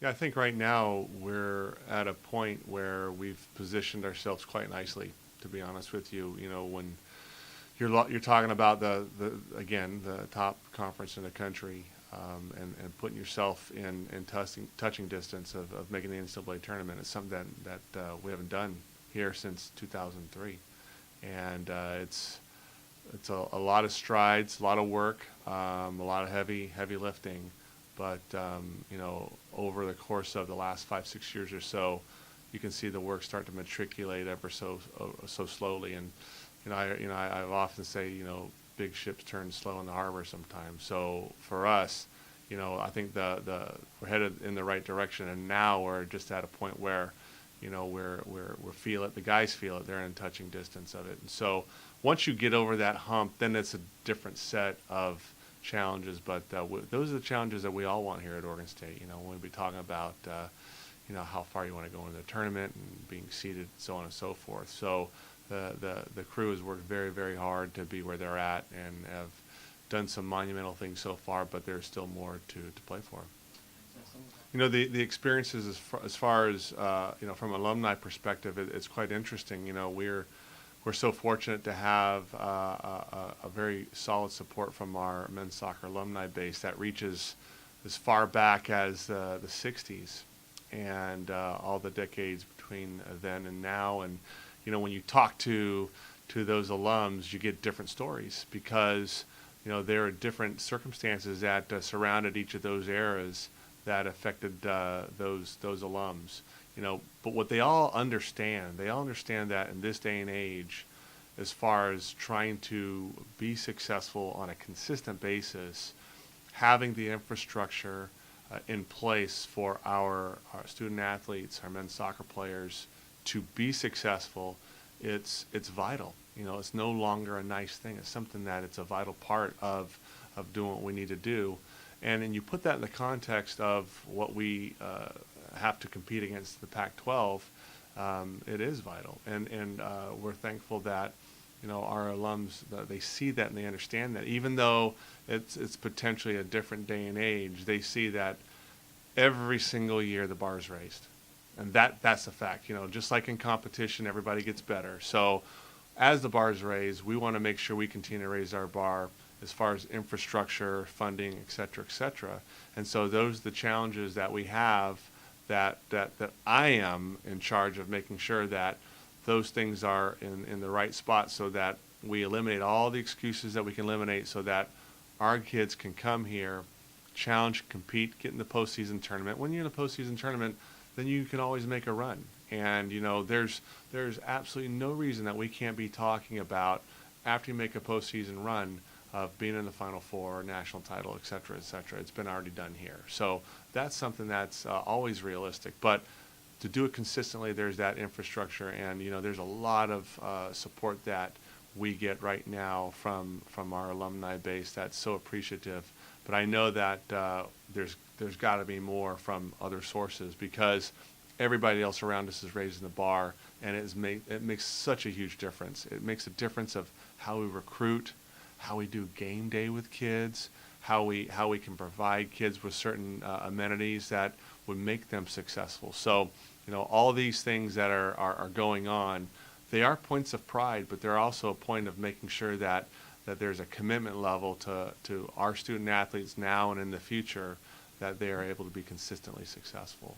Yeah, I think right now we're at a point where we've positioned ourselves quite nicely, to be honest with you. You know, when you're talking about the again the top conference in the country, and putting yourself in touching distance of making the NCAA tournament is something that we haven't done here since 2003, and it's a lot of strides, a lot of work, a lot of heavy lifting, but you know, over the course of the last 5-6 years or so, you can see the work start to matriculate ever so slowly. And I often say, you know, big ships turn slow in the harbor sometimes. So for us, you know, I think the we're headed in the right direction, and now we're just at a point where, you know, we feel it. The guys feel it. They're in touching distance of it. And so once you get over that hump, then it's a different set of challenges. But those are the challenges that we all want here at Oregon State. You know, when we be talking about you know, how far you want to go into the tournament and being seeded, so on and so forth. So the crew has worked very hard to be where they're at and have done some monumental things so far, but there's still more to play for. You know, the experiences as far as you know, from an alumni perspective, it's quite interesting. You know, we're so fortunate to have a very solid support from our men's soccer alumni base that reaches as far back as the 60s and all the decades between then and now. And you know, when you talk to those alums, you get different stories because, you know, there are different circumstances that surrounded each of those eras that affected those alums. You know, but what they all understand that in this day and age, as far as trying to be successful on a consistent basis, having the infrastructure in place for our student athletes, our men's soccer players, to be successful, it's vital. You know, it's no longer a nice thing. It's something that it's a vital part of doing what we need to do. And then you put that in the context of what we have to compete against the Pac-12, it is vital. And we're thankful that, you know, our alums, they see that and they understand that. Even though it's potentially a different day and age, they see that every single year the bar is raised. And that's a fact. You know, just like in competition, everybody gets better. So as the bar is raised, we want to make sure we continue to raise our bar as far as infrastructure, funding, et cetera, et cetera. And so those are the challenges that we have that I am in charge of making sure that those things are in the right spot so that we eliminate all the excuses that we can eliminate so that our kids can come here, challenge, compete, get in the postseason tournament. When you're in the postseason tournament, then you can always make a run. And, you know, there's absolutely no reason that we can't be talking about, after you make a postseason run, of being in the Final Four, national title, et cetera, et cetera. It's been already done here. So that's something that's always realistic. But to do it consistently, there's that infrastructure. And, you know, there's a lot of support that we get right now from our alumni base that's so appreciative. But I know that there's got to be more from other sources because everybody else around us is raising the bar, and it makes such a huge difference. It makes a difference of how we recruit, how we do game day with kids, how we can provide kids with certain amenities that would make them successful. So, you know, all these things that are going on, they are points of pride, but they're also a point of making sure that there's a commitment level to our student athletes now and in the future, that they are able to be consistently successful.